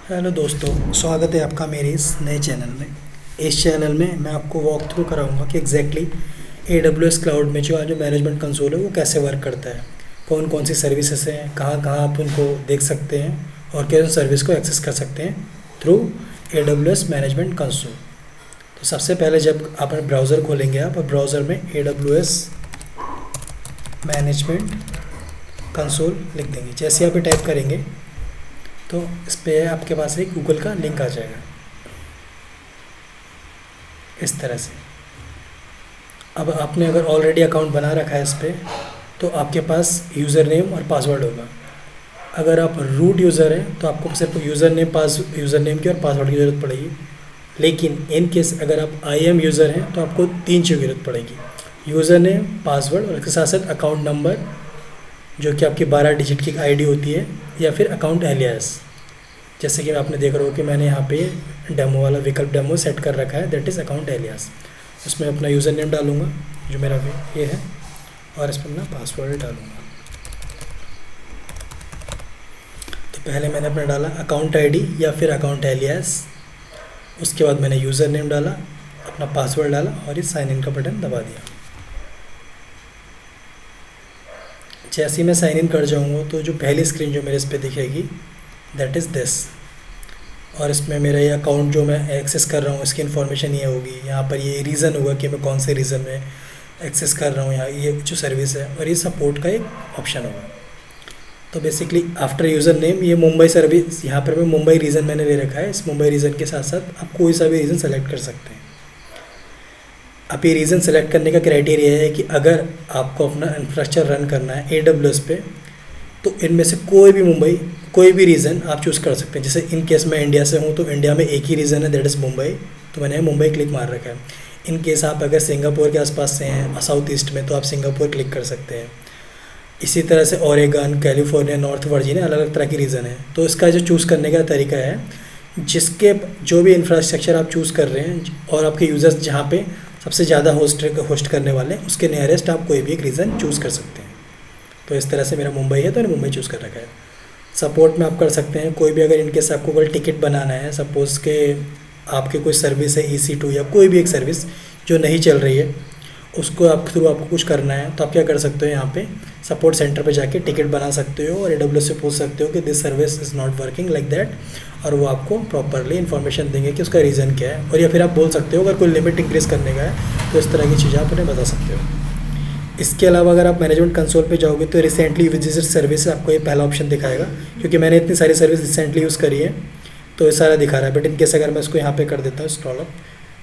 Hello दोस्तों, स्वागत है आपका मेरे इस नए चैनल में। इस चैनल में मैं आपको वॉक थ्रू कराऊंगा कि एग्जैक्टली AWS क्लाउड में जो मैनेजमेंट कंसोल है वो कैसे वर्क करता है, कौन कौन सी सर्विसेज हैं, कहाँ कहाँ आप उनको देख सकते हैं और कैसे सर्विस को एक्सेस कर सकते हैं थ्रू AWS मैनेजमेंट कंसोल। तो सबसे पहले जब आप अपने ब्राउज़र खोलेंगे आप, और ब्राउज़र में AWS मैनेजमेंट कंसोल लिख देंगे। जैसे आप टाइप करेंगे तो इस पर आपके पास एक गूगल का लिंक आ जाएगा इस तरह से। अब आपने अगर ऑलरेडी अकाउंट बना रखा है इस पर, तो आपके पास यूज़र नेम और पासवर्ड होगा। अगर आप रूट यूज़र हैं तो आपको सिर्फ यूज़र नेम की और पासवर्ड की ज़रूरत पड़ेगी। लेकिन इन केस अगर आप IAM यूज़र हैं तो आपको 3 चीज़ों की ज़रूरत पड़ेगी: यूज़र नेम, पासवर्ड और इसके साथ साथ अकाउंट नंबर, जो कि आपकी 12 डिजिट की ID होती है, या फिर अकाउंट एलियास। जैसे कि आपने देख रहा हो कि मैंने यहाँ पे डेमो वाला विकल्प डेमो सेट कर रखा है, दैट इज़ अकाउंट एलियास। उसमें अपना यूज़र नेम डालूंगा जो मेरा ये है, और इसमें अपना पासवर्ड डालूंगा। तो पहले मैंने अपना डाला अकाउंट ID या फिर अकाउंट एलियास, उसके बाद मैंने यूज़र नेम डाला, अपना पासवर्ड डाला और इस साइन इन का बटन दबा दिया। जैसे ही मैं साइन इन कर जाऊँगा तो जो पहली स्क्रीन जो मेरे इस पर दिखेगी दैट इज़ दिस, और इसमें मेरा ये अकाउंट जो मैं एक्सेस कर रहा हूँ इसकी इन्फॉर्मेशन ये होगी। यहाँ पर ये रीज़न होगा कि मैं कौन से रीज़न में एक्सेस कर रहा हूँ, यहाँ ये जो सर्विस है, और ये सपोर्ट का एक ऑप्शन होगा। तो बेसिकली आफ्टर यूज़र नेम ये मुंबई सर्विस, यहाँ पर मैं मुंबई रीज़न मैंने ले रखा है। इस मुंबई रीज़न के साथ साथ आप कोई सा भी रीज़न सेलेक्ट कर सकते हैं। अब ये रीज़न सेलेक्ट करने का क्राइटेरिया है कि अगर आपको अपना इंफ्रास्ट्रक्चर रन करना है AWS पे, तो इनमें से कोई भी रीज़न आप चूज़ कर सकते हैं। जैसे इन केस मैं इंडिया से हूँ तो इंडिया में एक ही रीज़न है, दैट इज़ मुंबई, तो मैंने मुंबई क्लिक मार रखा है। इन केस आप अगर सिंगापुर के आसपास से हैं साउथ ईस्ट में, तो आप सिंगापुर क्लिक कर सकते हैं। इसी तरह से ओरेगन, कैलिफोर्निया, नॉर्थ वर्जीनिया, अलग अलग तरह की रीज़न है। तो इसका जो चूज़ करने का तरीका है, जिसके जो भी इंफ्रास्ट्रक्चर आप चूज़ कर रहे हैं और आपके यूज़र्स जहाँ पे सबसे ज़्यादा होस्ट करने वाले हैं, उसके नियरेस्ट आप कोई भी एक रीज़न चूज़ कर सकते हैं। तो इस तरह से मेरा मुंबई है तो मैंने मुंबई चूज़ कर रखा है। सपोर्ट में आप कर सकते हैं कोई भी, अगर इनकेस आपको कोई टिकट बनाना है, सपोज़ के आपके कोई सर्विस है EC2 या कोई भी एक सर्विस जो नहीं चल रही है, उसको आपको कुछ करना है, तो आप क्या कर सकते हो, यहाँ पे सपोर्ट सेंटर पे जाके टिकट बना सकते हो और AWS से पूछ सकते हो कि this service is not working like that, और वो आपको प्रॉपरली इन्फॉर्मेशन देंगे कि उसका रीज़न क्या है। और या फिर आप बोल सकते हो अगर कोई लिमिट इंक्रीज़ करने का है तो इस तरह की चीज़ें आप उन्हें बता सकते हो। इसके अलावा अगर आप मैनेजमेंट कंसोल पे जाओगे तो रिसेंटली विजिटेड सर्विस आपको ये पहला ऑप्शन दिखाएगा, क्योंकि मैंने इतनी सारी सर्विस रिसेंटली यूज़ करी है तो ये सारा दिखा रहा है। बट इनकेस अगर मैं इसको यहाँ पे कर देता हूँ इंस्टॉल अप,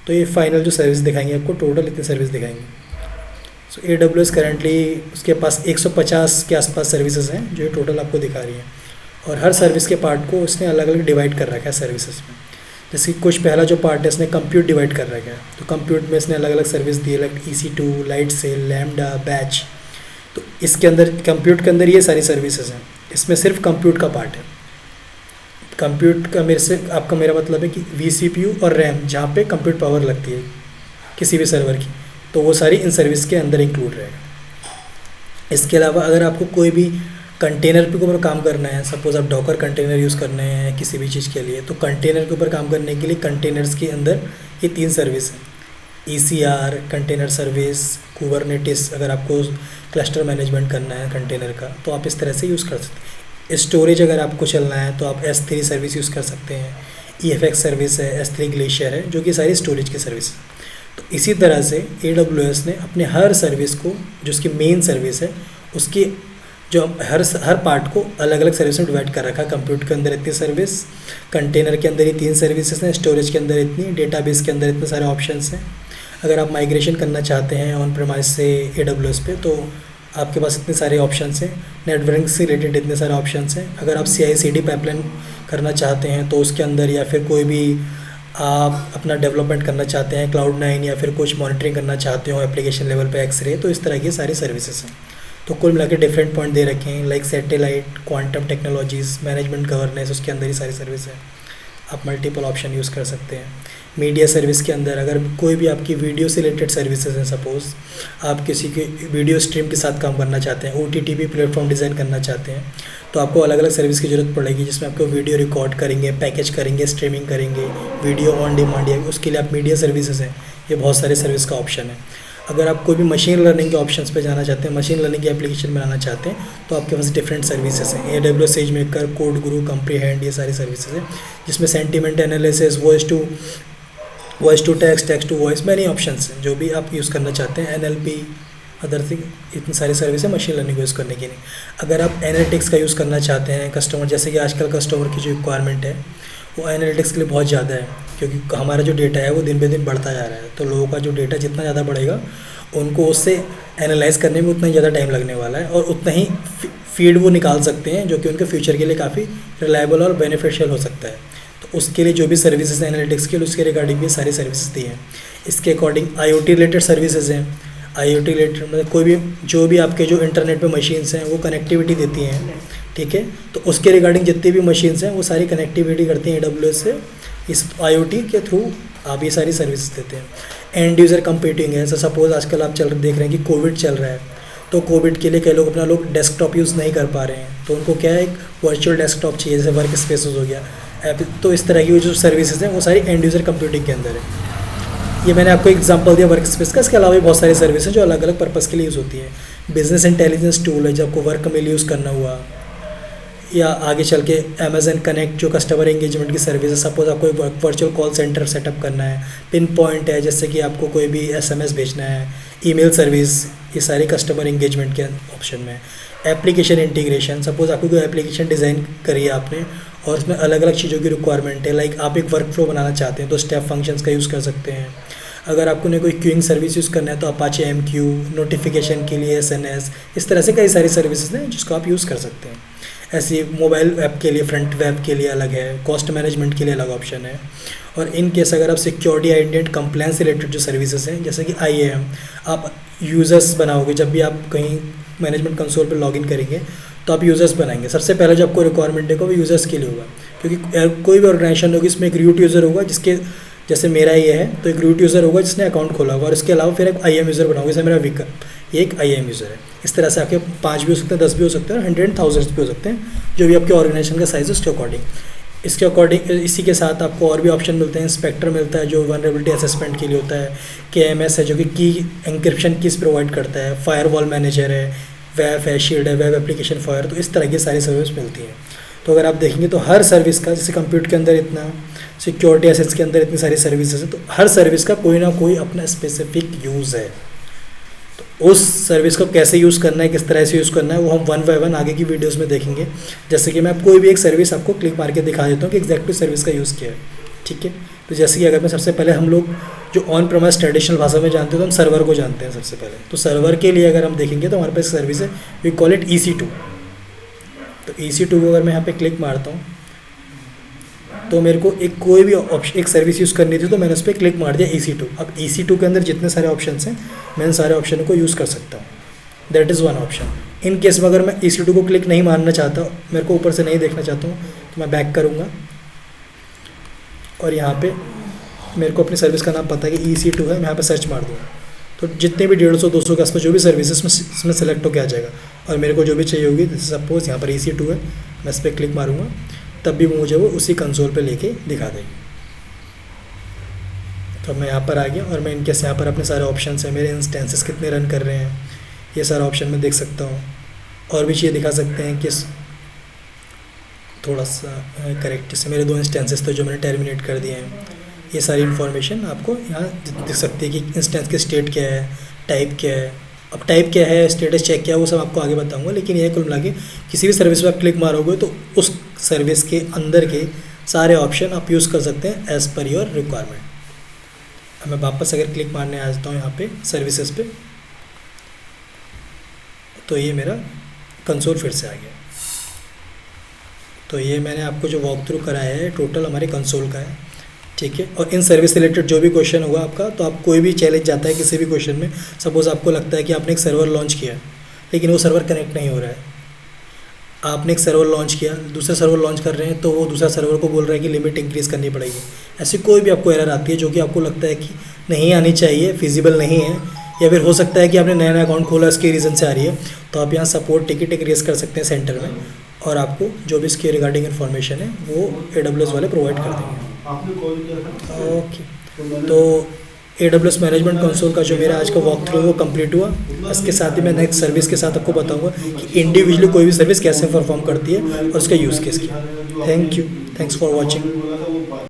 तो ये फाइनल जो सर्विस दिखाएंगे आपको, टोटल इतनी सर्विस दिखाएंगे। सो AWS करेंटली उसके पास 150 के आसपास सर्विसेज हैं जो ये टोटल आपको दिखा रही है, और हर सर्विस के पार्ट को उसने अलग अलग डिवाइड कर रखा है सर्विसेज में। जैसे कि कुछ पहला जो पार्ट है इसने कंप्यूट डिवाइड कर रखा है, तो कंप्यूट में इसने अलग अलग सर्विस दी है, like EC2, Lightsail, Lambda, Batch. तो इसके अंदर कंप्यूट के अंदर ये सारी सर्विसेज हैं। इसमें सिर्फ कंप्यूट का पार्ट है। कंप्यूट का मेरा मतलब है कि vCPU और रैम, जहाँ पे कंप्यूट पावर लगती है किसी भी सर्वर की, तो वो सारी इन सर्विस के अंदर इंक्लूड रहेगा। इसके अलावा अगर आपको कोई भी कंटेनर के ऊपर काम करना है, सपोज़ आप डॉकर कंटेनर यूज़ करने हैं किसी भी चीज़ के लिए, तो कंटेनर के ऊपर काम करने के लिए कंटेनर्स के अंदर ये 3 सर्विस हैं: ECR कंटेनर सर्विस, कुबरनेटिस अगर आपको क्लस्टर मैनेजमेंट करना है कंटेनर का, तो आप इस तरह से यूज़ कर सकते हैं। स्टोरेज अगर आपको चलना है तो आप S3 सर्विस यूज़ कर सकते हैं। EFX सर्विस है, S3 ग्लेशियर है, जो कि सारी स्टोरेज की सर्विस है। तो इसी तरह से AWS ने अपने हर सर्विस को, जो उसकी मेन सर्विस है, उसकी जो हर पार्ट को अलग अलग सर्विस में डिवाइड कर रखा है। कंप्यूटर के अंदर इतनी सर्विस, कंटेनर के अंदर ये 3 सर्विसेज हैं, स्टोरेज के अंदर इतनी, डेटाबेस के अंदर इतने सारे ऑप्शंस हैं। अगर आप माइग्रेशन करना चाहते हैं ऑन प्रेमाइस से AWS पे, तो आपके पास इतने सारे ऑप्शंस हैं। नेटवर्किंग से रिलेटेड इतने सारे ऑप्शंस हैं। अगर आप CI/CD पाइपलाइन करना चाहते हैं तो उसके अंदर, या फिर कोई भी आप अपना डेवलपमेंट करना चाहते हैं Cloud9, या फिर कुछ मॉनिटरिंग करना चाहते हो एप्लीकेशन लेवल पे X-ray, तो इस तरह की सारी सर्विसेज हैं। तो कुल मिला के डिफरेंट पॉइंट दे रखे हैं, like satellite, quantum technologies, management governance, उसके अंदर ही सारी सर्विस है। आप मल्टीपल ऑप्शन यूज़ कर सकते हैं। मीडिया सर्विस के अंदर अगर कोई भी आपकी वीडियो से रिलेटेड सर्विसेज हैं, सपोज़ आप किसी के वीडियो स्ट्रीम के साथ काम करना चाहते हैं, OTT भी प्लेटफॉर्म डिज़ाइन करना चाहते हैं, तो आपको अलग अलग सर्विस की ज़रूरत पड़ेगी, जिसमें आपको वीडियो रिकॉर्ड करेंगे, पैकेज करेंगे, स्ट्रीमिंग करेंगे, वीडियो ऑन डिमांड, या उसके लिए आप मीडिया सर्विसेज हैं, ये बहुत सारे सर्विस का ऑप्शन है। अगर आप कोई भी मशीन लर्निंग के ऑप्शंस पे जाना चाहते हैं, मशीन लर्निंग की एप्लीकेशन बनाना चाहते हैं, तो आपके पास डिफरेंट सर्विसेज हैं। AWS SageMaker, CodeGuru, Comprehend, ये सारी सर्विसेज हैं, जिसमें sentiment analysis, voice to text, text to voice, many options हैं जो भी आप यूज़ करना चाहते हैं। NLP, अदर थिंग, इतनी सारी सर्विस है मशीन लर्निंग को यूज़ करने के लिए। अगर आप एनालिटिक्स का यूज़ करना चाहते हैं, कस्टमर, जैसे कि आजकल कस्टमर की जो रिक्वायरमेंट है वो एनालिटिक्स के लिए बहुत ज़्यादा है, क्योंकि हमारा जो डेटा है वो दिन ब दिन बढ़ता जा रहा है। तो लोगों का जो डेटा जितना ज़्यादा बढ़ेगा, उनको उससे एनालाइज करने में उतना ही ज़्यादा टाइम लगने वाला है, और उतना ही फीड वो निकाल सकते हैं जो कि उनके फ्यूचर के लिए काफ़ी रिलायबल और बेनिफिशियल हो सकता है। तो उसके लिए जो भी सर्विसेज हैं एनालिटिक्स के लिए, उसके रिगार्डिंग भी सारी सर्विसेज दी हैं। इसके अकॉर्डिंग IoT रिलेटेड सर्विसेज हैं। IoT रिलेटेड मतलब कोई भी जो भी आपके जो इंटरनेट पे मशीन्स हैं वो कनेक्टिविटी देती हैं, ठीक है। तो उसके रिगार्डिंग जितनी भी मशीन्स हैं वो सारी कनेक्टिविटी करती हैं AWS से। इस IoT के थ्रू आप ये सारी सर्विसेज देते हैं। एंड यूज़र कंप्यूटिंग है, जैसे सपोज आजकल आप देख रहे हैं कि कोविड चल रहा है, तो कोविड के लिए कई लोग अपना डेस्कटॉप यूज़ नहीं कर पा रहे हैं, तो उनको क्या है, एक वर्चुअल डेस्कटॉप चाहिए, जैसे वर्क स्पेसेस हो गया ऐप। तो इस तरह की जो सर्विसेज हैं वो सारी एंड यूज़र कंप्यूटिंग के अंदर है। ये मैंने आपको एग्जांपल दिया वर्क स्पेस का, इसके अलावा भी बहुत सारी सर्विस हैं जो अलग अलग पर्पज़ के लिए यूज़ होती है। बिजनेस इंटेलिजेंस टूल है, जब आपको वर्क में यूज़ करना हुआ, या आगे चल के Amazon कनेक्ट जो कस्टमर एंगेजमेंट की सर्विस है, सपोज आपको एक वर्चुअल कॉल सेंटर सेटअप करना है। पिन पॉइंट है, जैसे कि आपको कोई भी SMS भेजना है। ईमेल सर्विस, ये सारी कस्टमर एंगेजमेंट के ऑप्शन में। एप्लीकेशन इंटीग्रेशन, सपोज आपको कोई एप्लीकेशन डिज़ाइन करी है आपने और उसमें अलग अलग चीज़ों की रिक्वायरमेंट है, लाइक आप एक वर्क फ्लो बनाना चाहते हैं तो स्टेप फंक्शंस का यूज़ कर सकते हैं। अगर आपको ने कोई क्यूइंग सर्विस यूज़ करना है तो Apache MQ, नोटिफिकेशन के लिए SNS, इस तरह से कई सारी सर्विसेज हैं जिसको आप यूज़ कर सकते हैं। ऐसे मोबाइल ऐप के लिए, फ्रंट वेब के लिए अलग है, कॉस्ट मैनेजमेंट के लिए अलग ऑप्शन है। और इन केस अगर आप security, identity and compliance related जो सर्विसेज हैं, जैसे कि IAM, आप यूज़र्स बनाओगे, जब भी आप कहीं मैनेजमेंट कंसोल पर लॉगिन करेंगे तो आप यूज़र्स बनाएंगे। सबसे पहले जो आपको रिक्वायरमेंट है वो यूज़र्स के लिए होगा, क्योंकि कोई भी ऑर्गेनाइजेशन होगी इसमें एक रूट यूज़र होगा, जिसके जैसे मेरा ये है तो एक रूट यूज़र होगा जिसने अकाउंट खोला होगा, और इसके अलावा फिर एक IAM यूज़र बनाओगे, जैसे मेरा विकल्प, ये एक IAM यूज़र है। इस तरह से आपके 5 भी हो सकते हैं, 10 भी हो सकते हैं, 100, 1000 भी हो सकते हैं, जो भी आपके ऑर्गेनाइजेशन का साइज है उसके अकॉर्डिंग। इसके अकॉर्डिंग इसी के साथ आपको और भी ऑप्शन मिलते हैं। इंस्पेक्टर मिलता है जो वनरेबिलिटी असेसमेंट के लिए होता है। KMS है जो कि की एंक्रिप्शन कीज प्रोवाइड करता है। फायरवॉल मैनेजर है, वेब है, शील्ड है, वेब एप्लीकेशन फायर। तो इस तरह की सारी सर्विस मिलती हैं। तो अगर आप देखेंगे तो हर सर्विस का, जैसे कंप्यूटर के अंदर इतना, सिक्योरिटी एसेट्स के अंदर इतनी सारी सर्विसेज हैं, तो हर सर्विस का कोई ना कोई अपना स्पेसिफिक यूज़ है। तो उस सर्विस को कैसे यूज़ करना है, किस तरह से यूज़ करना है, वो हम 1 बाय 1 आगे की वीडियोस में देखेंगे। जैसे कि मैं कोई भी एक सर्विस आपको क्लिक मार के दिखा देता हूँ कि एग्जैक्टली सर्विस का यूज़ क्या है, ठीक है। तो जैसे कि अगर मैं सबसे पहले, हम लोग जो ऑन प्रेमाइस ट्रेडिशनल भाषा में जानते हैं तो हम सर्वर को जानते हैं सबसे पहले। तो सर्वर के लिए अगर हम देखेंगे तो हमारे पास सर्विस है, वी कॉल इट EC2। तो EC2 को अगर मैं यहाँ पे क्लिक मारता हूँ तो मेरे को एक कोई भी ऑप्शन, एक सर्विस यूज़ करनी थी, तो मैंने उस पर क्लिक मार दिया EC2। अब EC2 के अंदर जितने सारे ऑप्शन हैं, मैं इन सारे ऑप्शनों को यूज़ कर सकता हूँ। That is one option. In case में अगर मैं EC2 को क्लिक नहीं मारना चाहता, मेरे को ऊपर से नहीं देखना चाहता हूँ, तो मैं बैक करूँगा और यहाँ पे मेरे को अपनी सर्विस का नाम पता है कि EC2 है, मैं यहाँ पे सर्च मार दूँगा तो जितने भी 150 200 के आसपास जो भी सर्विस है इसमें सेलेक्ट होकर आ जाएगा। और मेरे को जो भी चाहिए होगी, जैसे सपोज यहाँ पर EC2 है, मैं इस पर क्लिक मारूँगा, तब भी मुझे वो उसी कंसोल पे लेके दिखा देगी। तो मैं यहाँ पर आ गया और मैं इनके यहाँ पर अपने सारे ऑप्शन हैं, मेरे इंस्टेंसेस कितने रन कर रहे हैं, ये सारा ऑप्शन मैं देख सकता हूँ। और भी चीज़ें दिखा सकते हैं कि थोड़ा सा करेक्ट, जैसे मेरे 2 इंस्टेंसेस थे जो मैंने टर्मिनेट कर दिए हैं। ये सारी इन्फॉर्मेशन आपको यहाँ दिख सकती है कि इंस्टेंस की स्टेट क्या है, टाइप क्या है। अब टाइप क्या है, स्टेटस चेक क्या है, वो सब आपको आगे बताऊंगा। लेकिन ये कुल मिला के किसी भी सर्विस पर आप क्लिक मारोगे तो उस सर्विस के अंदर के सारे ऑप्शन आप यूज़ कर सकते हैं एज़ पर योर रिक्वायरमेंट। अब मैं वापस अगर क्लिक मारने आ जाता हूँ यहाँ पे सर्विसेज पे, तो ये मेरा कंसोल फिर से आ गया। तो ये मैंने आपको जो वॉक थ्रू कराया है टोटल हमारे कंसोल का है, ठीक है। और इन सर्विस रिलेटेड जो भी क्वेश्चन होगा आपका, तो आप कोई भी चैलेंज जाता है किसी भी क्वेश्चन में, सपोज़ आपको लगता है कि आपने एक सर्वर लॉन्च किया लेकिन वो सर्वर कनेक्ट नहीं हो रहा है, आपने एक सर्वर लॉन्च किया, दूसरा सर्वर लॉन्च कर रहे हैं तो वो दूसरा सर्वर को बोल रहा है कि लिमिट इंक्रीज़ करनी पड़ेगी। ऐसी कोई भी आपको एरर आती है जो कि आपको लगता है कि नहीं आनी चाहिए, फिजिबल नहीं है, या फिर हो सकता है कि आपने नया अकाउंट खोला इसके रीज़न से आ रही है, तो आप यहाँ सपोर्ट टिकट एक रेस कर सकते हैं सेंटर में, और आपको जो भी इसके रिगार्डिंग इन्फॉर्मेशन है वो AWS वाले प्रोवाइड कर देंगे। आपने कॉल किया था। ओके, तो AWS मैनेजमेंट कंसोल का जो मेरा आज का वॉक थ्रू वो कंप्लीट हुआ। इसके साथ ही मैं नेक्स्ट सर्विस के साथ आपको बताऊंगा कि इंडिविजुअली कोई भी सर्विस कैसे परफॉर्म करती है और उसका यूज़ केस क्या। Thank you, thanks for watching.